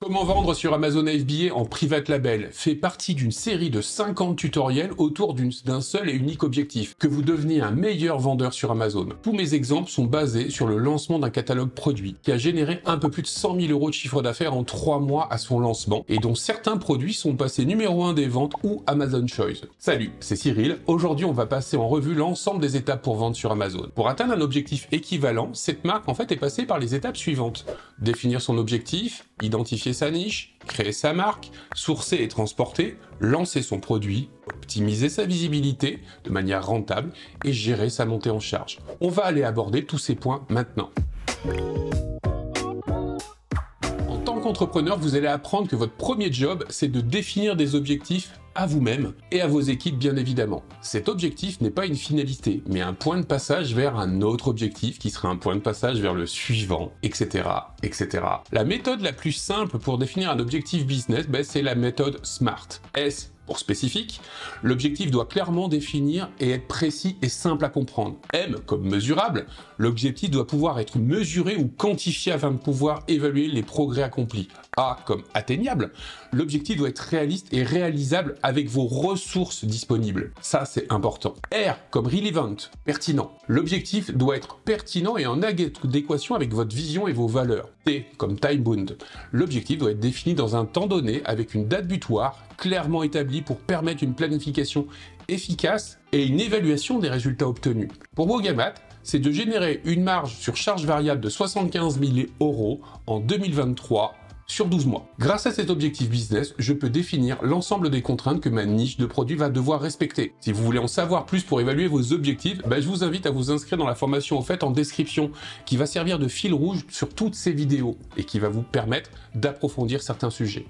Comment vendre sur Amazon FBA en private label fait partie d'une série de 50 tutoriels autour d'un seul et unique objectif, que vous deveniez un meilleur vendeur sur Amazon. Tous mes exemples sont basés sur le lancement d'un catalogue produit qui a généré un peu plus de 100 000 € de chiffre d'affaires en 3 mois à son lancement et dont certains produits sont passés numéro 1 des ventes ou Amazon Choice. Salut, c'est Cyril. Aujourd'hui, on va passer en revue l'ensemble des étapes pour vendre sur Amazon. Pour atteindre un objectif équivalent, cette marque en fait est passée par les étapes suivantes. Définir son objectif, identifier sa niche, créer sa marque, sourcer et transporter, lancer son produit, optimiser sa visibilité de manière rentable et gérer sa montée en charge. On va aller aborder tous ces points maintenant. En tant qu'entrepreneur, vous allez apprendre que votre premier job, c'est de définir des objectifs à vous-même et à vos équipes bien évidemment. Cet objectif n'est pas une finalité, mais un point de passage vers un autre objectif qui sera un point de passage vers le suivant, etc. etc. La méthode la plus simple pour définir un objectif business, c'est la méthode SMART. S pour spécifique, l'objectif doit clairement définir et être précis et simple à comprendre. M comme mesurable, l'objectif doit pouvoir être mesuré ou quantifié afin de pouvoir évaluer les progrès accomplis. A comme atteignable, l'objectif doit être réaliste et réalisable avec vos ressources disponibles. Ça, c'est important. R comme relevant, pertinent. L'objectif doit être pertinent et en adéquation avec votre vision et vos valeurs. T comme time-bound. L'objectif doit être défini dans un temps donné avec une date butoir clairement établie pour permettre une planification efficace et une évaluation des résultats obtenus. Pour Bogamat, c'est de générer une marge sur charge variable de 75 000 € en 2023 sur 12 mois. Grâce à cet objectif business, je peux définir l'ensemble des contraintes que ma niche de produit va devoir respecter. Si vous voulez en savoir plus pour évaluer vos objectifs, je vous invite à vous inscrire dans la formation offerte en description qui va servir de fil rouge sur toutes ces vidéos et qui va vous permettre d'approfondir certains sujets.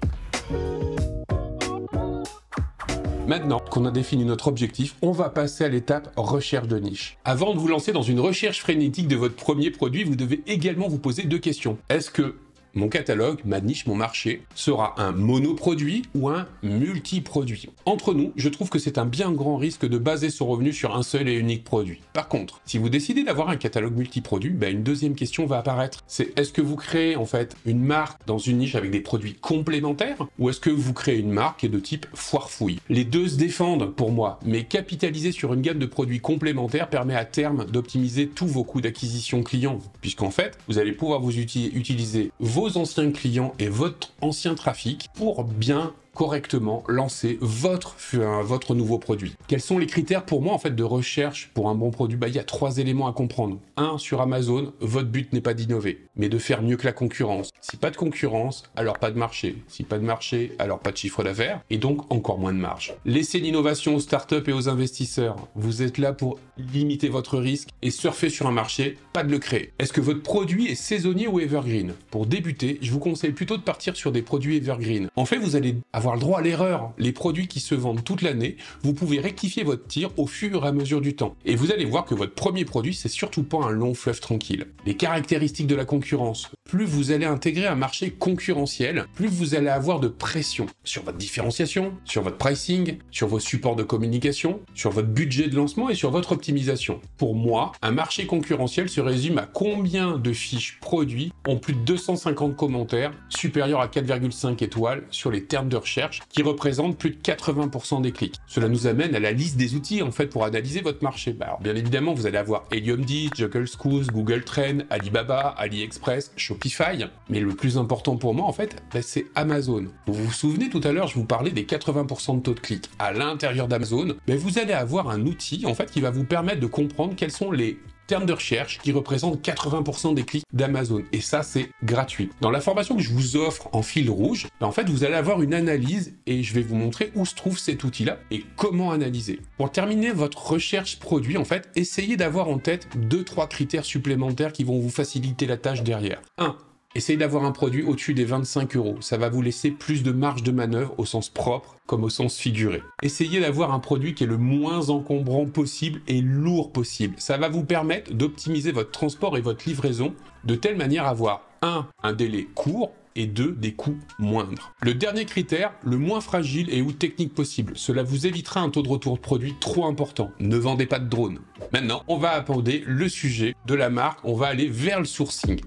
Maintenant qu'on a défini notre objectif, on va passer à l'étape recherche de niche. Avant de vous lancer dans une recherche frénétique de votre premier produit, vous devez également vous poser deux questions. Est-ce que mon catalogue, ma niche, mon marché, sera un monoproduit ou un multiproduit? Entre nous, je trouve que c'est un bien grand risque de baser son revenu sur un seul et unique produit. Par contre, si vous décidez d'avoir un catalogue multiproduit, une deuxième question va apparaître. C'est est-ce que vous créez en fait une marque dans une niche avec des produits complémentaires ou est-ce que vous créez une marque qui est de type foire-fouille? Les deux se défendent pour moi, mais capitaliser sur une gamme de produits complémentaires permet à terme d'optimiser tous vos coûts d'acquisition client, puisqu'en fait, vous allez pouvoir vous utiliser vos anciens clients et votre ancien trafic pour bien correctement lancer votre nouveau produit. Quels sont les critères pour moi en fait de recherche pour un bon produit? Il y a 3 éléments à comprendre. 1, sur Amazon, votre but n'est pas d'innover, mais de faire mieux que la concurrence. Si pas de concurrence, alors pas de marché. Si pas de marché, alors pas de chiffre d'affaires et donc encore moins de marge. Laissez l'innovation aux startups et aux investisseurs. Vous êtes là pour limiter votre risque et surfer sur un marché, pas de le créer. Est-ce que votre produit est saisonnier ou evergreen? Pour débuter, je vous conseille plutôt de partir sur des produits evergreen. En fait, vous allez avoir le droit à l'erreur. Les produits qui se vendent toute l'année, vous pouvez rectifier votre tir au fur et à mesure du temps. Et vous allez voir que votre premier produit, c'est surtout pas un long fleuve tranquille. Les caractéristiques de la concurrence. Plus vous allez intégrer un marché concurrentiel, plus vous allez avoir de pression sur votre différenciation, sur votre pricing, sur vos supports de communication, sur votre budget de lancement et sur votre optimisation. Pour moi, un marché concurrentiel se résume à combien de fiches produits ont plus de 250 commentaires supérieurs à 4,5 étoiles sur les termes de recherche qui représentent plus de 80% des clics. Cela nous amène à la liste des outils en fait pour analyser votre marché. Alors, bien évidemment, vous allez avoir Helium10, Juggle Schools, Google Trends, Alibaba, AliExpress, Shopify. Mais le plus important pour moi en fait, c'est Amazon. Vous vous souvenez tout à l'heure, je vous parlais des 80% de taux de clics. À l'intérieur d'Amazon, vous allez avoir un outil en fait qui va vous permettre de comprendre quels sont les termes de recherche qui représentent 80% des clics d'Amazon. Et ça, c'est gratuit. Dans la formation que je vous offre en fil rouge, en fait, vous allez avoir une analyse et je vais vous montrer où se trouve cet outil-là et comment analyser. Pour terminer votre recherche produit, en fait, essayez d'avoir en tête 2-3 critères supplémentaires qui vont vous faciliter la tâche derrière. 1. Essayez d'avoir un produit au-dessus des 25 €. Ça va vous laisser plus de marge de manœuvre au sens propre comme au sens figuré. Essayez d'avoir un produit qui est le moins encombrant possible et lourd possible. Ça va vous permettre d'optimiser votre transport et votre livraison de telle manière à avoir 1. Un délai court et 2. Des coûts moindres. Le dernier critère, le moins fragile et ou technique possible. Cela vous évitera un taux de retour de produit trop important. Ne vendez pas de drone. Maintenant, on va aborder le sujet de la marque. On va aller vers le sourcing.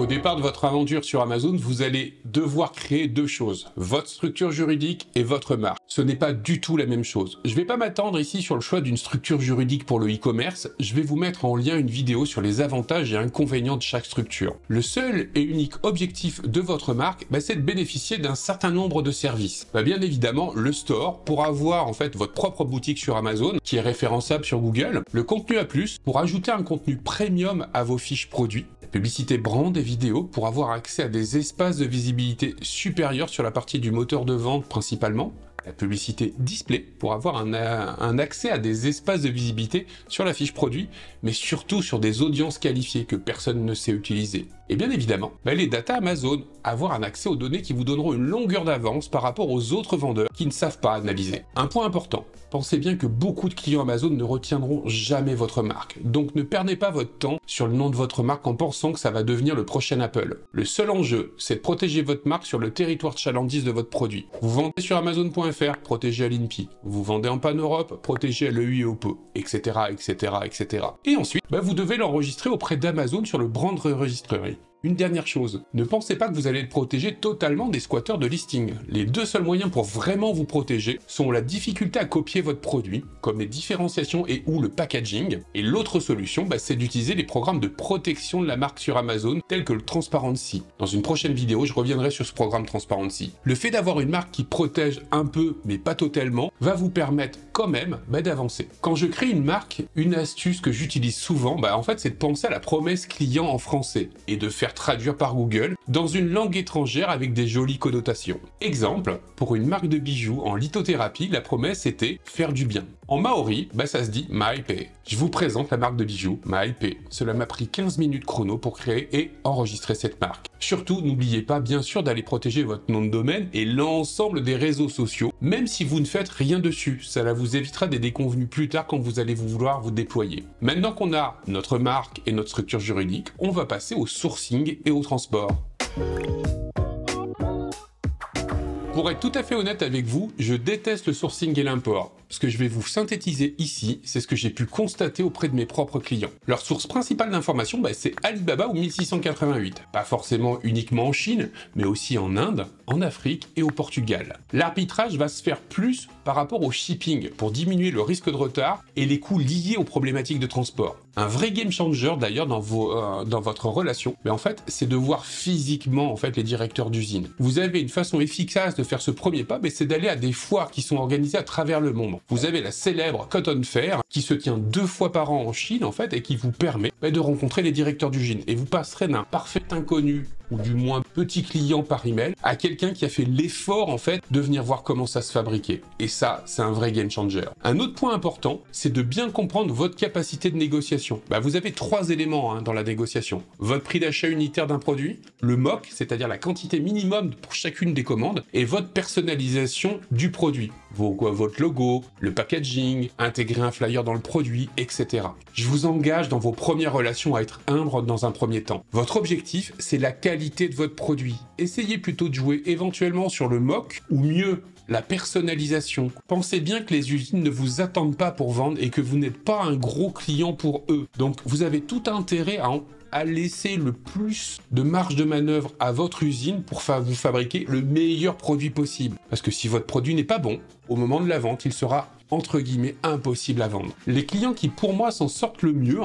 Au départ de votre aventure sur Amazon, vous allez devoir créer deux choses, votre structure juridique et votre marque. Ce n'est pas du tout la même chose. Je ne vais pas m'attendre ici sur le choix d'une structure juridique pour le e-commerce, je vais vous mettre en lien une vidéo sur les avantages et inconvénients de chaque structure. Le seul et unique objectif de votre marque, c'est de bénéficier d'un certain nombre de services. Bien évidemment, le store pour avoir en fait votre propre boutique sur Amazon qui est référençable sur Google, le contenu A+, pour ajouter un contenu premium à vos fiches produits, la publicité brand et vidéo pour avoir accès à des espaces de visibilité supérieurs sur la partie du moteur de vente principalement, la publicité display pour avoir un accès à des espaces de visibilité sur la fiche produit, mais surtout sur des audiences qualifiées que personne ne sait utiliser. Et bien évidemment, les data Amazon, avoir un accès aux données qui vous donneront une longueur d'avance par rapport aux autres vendeurs qui ne savent pas analyser. Un point important, pensez bien que beaucoup de clients Amazon ne retiendront jamais votre marque, donc ne perdez pas votre temps sur le nom de votre marque en pensant que ça va devenir le prochain Apple. Le seul enjeu, c'est de protéger votre marque sur le territoire de chalandise de votre produit. Vous vendez sur Amazon.fr, protégé à l'INPI. Vous vendez en pan-Europe, protégé à l'EUIOPE, etc., etc., etc. Et ensuite, vous devez l'enregistrer auprès d'Amazon sur le brand registrerie. Une dernière chose, ne pensez pas que vous allez être protégé totalement des squatteurs de listing. Les deux seuls moyens pour vraiment vous protéger sont la difficulté à copier votre produit, comme les différenciations et ou le packaging, et l'autre solution, c'est d'utiliser les programmes de protection de la marque sur Amazon, tels que le Transparency. Dans une prochaine vidéo, je reviendrai sur ce programme Transparency. Le fait d'avoir une marque qui protège un peu, mais pas totalement, va vous permettre quand même d'avancer. Quand je crée une marque, une astuce que j'utilise souvent, en fait, c'est de penser à la promesse client en français, et de faire traduire par Google dans une langue étrangère avec des jolies connotations. Exemple, pour une marque de bijoux en lithothérapie, la promesse était faire du bien. En maori, ça se dit Maipe. Je vous présente la marque de bijoux Maipe. Cela m'a pris 15 minutes chrono pour créer et enregistrer cette marque. Surtout, n'oubliez pas bien sûr d'aller protéger votre nom de domaine et l'ensemble des réseaux sociaux, même si vous ne faites rien dessus. Cela vous évitera des déconvenus plus tard quand vous allez vouloir vous déployer. Maintenant qu'on a notre marque et notre structure juridique, on va passer au sourcing et au transport. Pour être tout à fait honnête avec vous, je déteste le sourcing et l'import. Ce que je vais vous synthétiser ici, c'est ce que j'ai pu constater auprès de mes propres clients. Leur source principale d'information, c'est Alibaba ou 1688. Pas forcément uniquement en Chine, mais aussi en Inde, en Afrique et au Portugal. L'arbitrage va se faire plus par rapport au shipping pour diminuer le risque de retard et les coûts liés aux problématiques de transport. Un vrai game changer d'ailleurs dans votre relation, en fait, c'est de voir physiquement les directeurs d'usine. Vous avez une façon efficace de faire ce premier pas, c'est d'aller à des foires qui sont organisées à travers le monde. Vous avez la célèbre Cotton Fair qui se tient 2 fois par an en Chine et qui vous permet de rencontrer les directeurs d'usine. Et vous passerez d'un parfait inconnu ou du moins petit client par email à quelqu'un qui a fait l'effort de venir voir comment ça se fabriquait. Et ça, c'est un vrai game changer. Un autre point important, c'est de bien comprendre votre capacité de négociation. Vous avez 3 éléments dans la négociation. Votre prix d'achat unitaire d'un produit, le MOC, c'est-à-dire la quantité minimum pour chacune des commandes, et votre personnalisation du produit. Votre logo, le packaging, intégrer un flyer dans le produit, etc. Je vous engage dans vos premières relations à être humble dans un premier temps. Votre objectif, c'est la qualité de votre produit. Essayez plutôt de jouer éventuellement sur le MOC, ou mieux, la personnalisation. Pensez bien que les usines ne vous attendent pas pour vendre et que vous n'êtes pas un gros client pour eux. Donc vous avez tout intérêt à laisser le plus de marge de manœuvre à votre usine pour vous fabriquer le meilleur produit possible. Parce que si votre produit n'est pas bon, au moment de la vente, il sera entre guillemets impossible à vendre. Les clients qui pour moi s'en sortent le mieux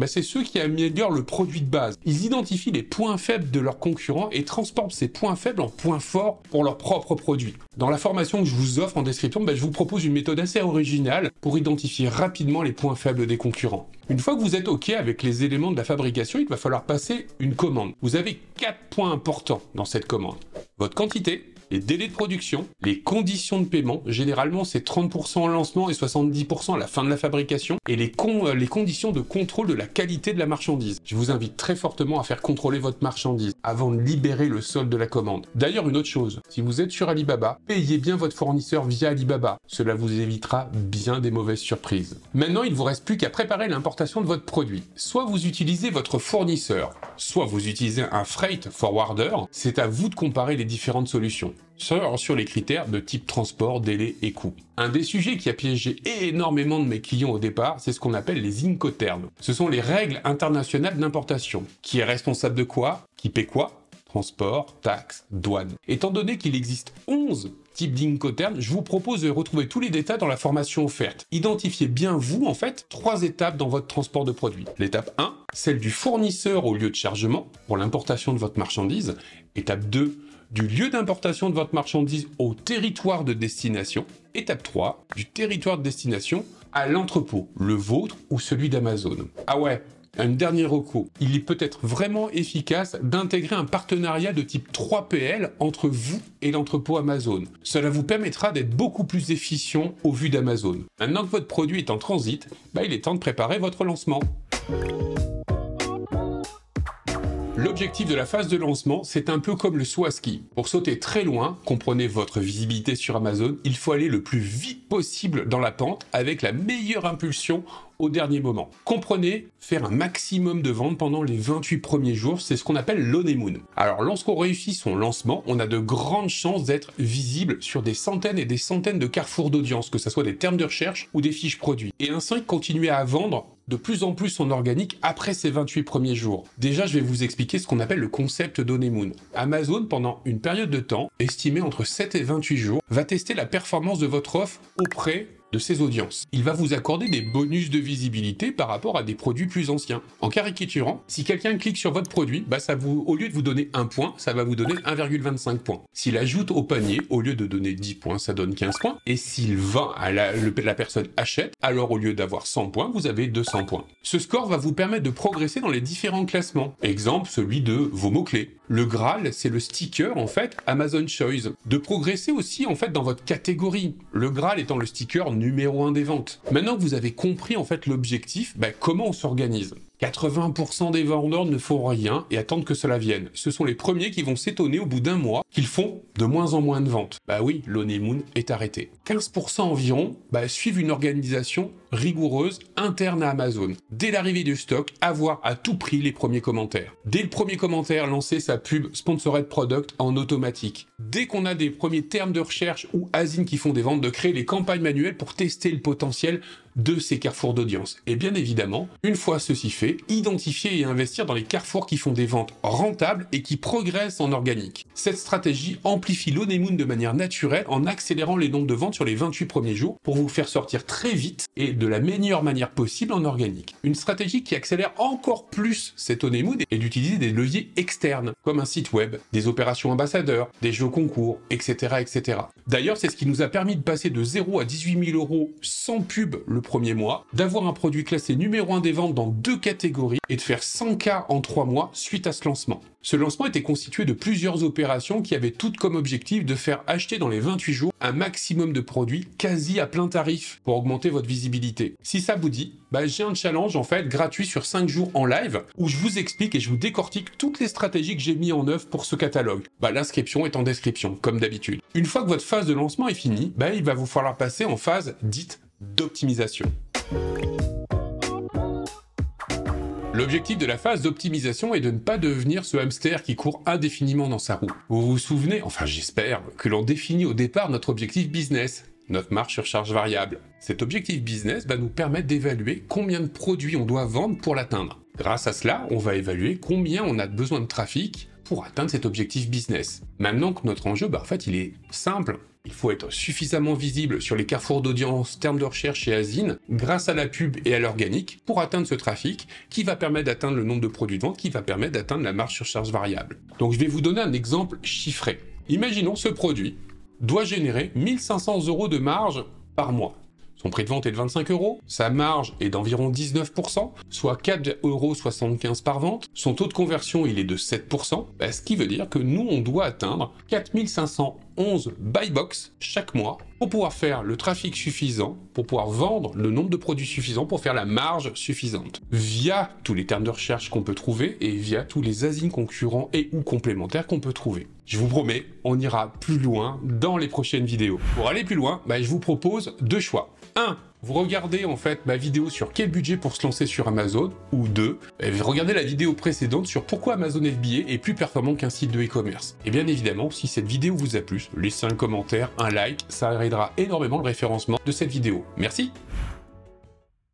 c'est ceux qui améliorent le produit de base. Ils identifient les points faibles de leurs concurrents et transportent ces points faibles en points forts pour leur propre produit. Dans la formation que je vous offre en description, je vous propose une méthode assez originale pour identifier rapidement les points faibles des concurrents. Une fois que vous êtes OK avec les éléments de la fabrication, il va falloir passer une commande. Vous avez 4 points importants dans cette commande. Votre quantité, les délais de production, les conditions de paiement, généralement c'est 30% au lancement et 70% à la fin de la fabrication, et les conditions de contrôle de la qualité de la marchandise. Je vous invite très fortement à faire contrôler votre marchandise avant de libérer le solde de la commande. D'ailleurs, une autre chose, si vous êtes sur Alibaba, payez bien votre fournisseur via Alibaba. Cela vous évitera bien des mauvaises surprises. Maintenant, il ne vous reste plus qu'à préparer l'importation de votre produit. Soit vous utilisez votre fournisseur, soit vous utilisez un freight forwarder, c'est à vous de comparer les différentes solutions. sur les critères de type transport, délai et coût. Un des sujets qui a piégé énormément de mes clients au départ, c'est ce qu'on appelle les Incoterms. Ce sont les règles internationales d'importation. Qui est responsable de quoi? Qui paie quoi? Transport, taxes, douane. Étant donné qu'il existe 11 types d'Incoterms, je vous propose de retrouver tous les détails dans la formation offerte. Identifiez bien vous, en fait, 3 étapes dans votre transport de produits. L'étape 1, celle du fournisseur au lieu de chargement, pour l'importation de votre marchandise. Étape 2, du lieu d'importation de votre marchandise au territoire de destination. Étape 3, du territoire de destination à l'entrepôt, le vôtre ou celui d'Amazon. Ah ouais, un dernier recours. Il est peut-être vraiment efficace d'intégrer un partenariat de type 3PL entre vous et l'entrepôt Amazon. Cela vous permettra d'être beaucoup plus efficient au vu d'Amazon. Maintenant que votre produit est en transit, il est temps de préparer votre lancement. L'objectif de la phase de lancement, c'est un peu comme le saut à ski. Pour sauter très loin, comprenez votre visibilité sur Amazon, il faut aller le plus vite possible dans la pente avec la meilleure impulsion au dernier moment. Comprenez, faire un maximum de ventes pendant les 28 premiers jours, c'est ce qu'on appelle l'honeymoon. Alors lorsqu'on réussit son lancement, on a de grandes chances d'être visible sur des centaines et des centaines de carrefours d'audience, que ce soit des termes de recherche ou des fiches produits. Et ainsi continuer à vendre de plus en plus en organique après ces 28 premiers jours. Déjà, je vais vous expliquer ce qu'on appelle le concept d'honeymoon. Amazon, pendant une période de temps, estimée entre 7 et 28 jours, va tester la performance de votre offre auprès de ses audiences. Il va vous accorder des bonus de visibilité par rapport à des produits plus anciens. En caricaturant, si quelqu'un clique sur votre produit, au lieu de vous donner 1 point, ça va vous donner 1,25 points. S'il ajoute au panier, au lieu de donner 10 points, ça donne 15 points. Et s'il vend, la personne achète, alors au lieu d'avoir 100 points, vous avez 200 points. Ce score va vous permettre de progresser dans les différents classements. Exemple, celui de vos mots-clés. Le Graal, c'est le sticker, en fait, Amazon Choice. De progresser aussi, en fait, dans votre catégorie. Le Graal étant le sticker numéro 1 des ventes. Maintenant que vous avez compris, en fait, l'objectif, comment on s'organise? 80% des vendeurs ne font rien et attendent que cela vienne. Ce sont les premiers qui vont s'étonner au bout d'un mois qu'ils font de moins en moins de ventes. Oui, l'honeymoon est arrêté. 15% environ suivent une organisation rigoureuse interne à Amazon. Dès l'arrivée du stock, avoir à tout prix les premiers commentaires. Dès le premier commentaire, lancer sa pub Sponsored Product en automatique. Dès qu'on a des premiers termes de recherche ou asines qui font des ventes, de créer les campagnes manuelles pour tester le potentiel de ces carrefours d'audience. Et bien évidemment, une fois ceci fait, identifier et investir dans les carrefours qui font des ventes rentables et qui progressent en organique. Cette stratégie amplifie l'honeymoon de manière naturelle en accélérant les nombres de ventes sur les 28 premiers jours pour vous faire sortir très vite et de la meilleure manière possible en organique. Une stratégie qui accélère encore plus cet honeymoon est d'utiliser des leviers externes, comme un site web, des opérations ambassadeurs, des jeux concours, etc. etc. D'ailleurs, c'est ce qui nous a permis de passer de 0 à 18 000 € sans pub le premier mois, d'avoir un produit classé numéro 1 des ventes dans 2 catégories et de faire 100 cas en 3 mois suite à ce lancement. Ce lancement était constitué de plusieurs opérations qui avaient toutes comme objectif de faire acheter dans les 28 jours un maximum de produits quasi à plein tarif pour augmenter votre visibilité. Si ça vous dit, j'ai un challenge en fait gratuit sur 5 jours en live où je vous explique et je vous décortique toutes les stratégies que j'ai mis en œuvre pour ce catalogue. L'inscription est en description, comme d'habitude. Une fois que votre phase de lancement est finie, il va vous falloir passer en phase dite d'optimisation. L'objectif de la phase d'optimisation est de ne pas devenir ce hamster qui court indéfiniment dans sa roue. Vous vous souvenez, enfin j'espère, que l'on définit au départ notre objectif business, notre marge sur charge variable. Cet objectif business va nous permettre d'évaluer combien de produits on doit vendre pour l'atteindre. Grâce à cela, on va évaluer combien on a besoin de trafic pour atteindre cet objectif business. Maintenant que notre enjeu, en fait, il est simple. Il faut être suffisamment visible sur les carrefours d'audience, termes de recherche et asines, grâce à la pub et à l'organique, pour atteindre ce trafic qui va permettre d'atteindre le nombre de produits de vente, qui va permettre d'atteindre la marge sur charge variable. Donc je vais vous donner un exemple chiffré. Imaginons ce produit doit générer 1 500 € de marge par mois. Son prix de vente est de 25 €, sa marge est d'environ 19%, soit 4,75 € par vente. Son taux de conversion, il est de 7%, ce qui veut dire que nous, on doit atteindre 4 511 buy box chaque mois pour pouvoir faire le trafic suffisant, pour pouvoir vendre le nombre de produits suffisants, pour faire la marge suffisante. Via tous les termes de recherche qu'on peut trouver et via tous les asines concurrents et ou complémentaires qu'on peut trouver. Je vous promets, on ira plus loin dans les prochaines vidéos. Pour aller plus loin, je vous propose 2 choix. 1. vous regardez en fait ma vidéo sur quel budget pour se lancer sur Amazon, ou 2, regardez la vidéo précédente sur pourquoi Amazon FBA est plus performant qu'un site de e-commerce. Et bien évidemment, si cette vidéo vous a plu, laissez un commentaire, un like, ça aidera énormément le référencement de cette vidéo. Merci.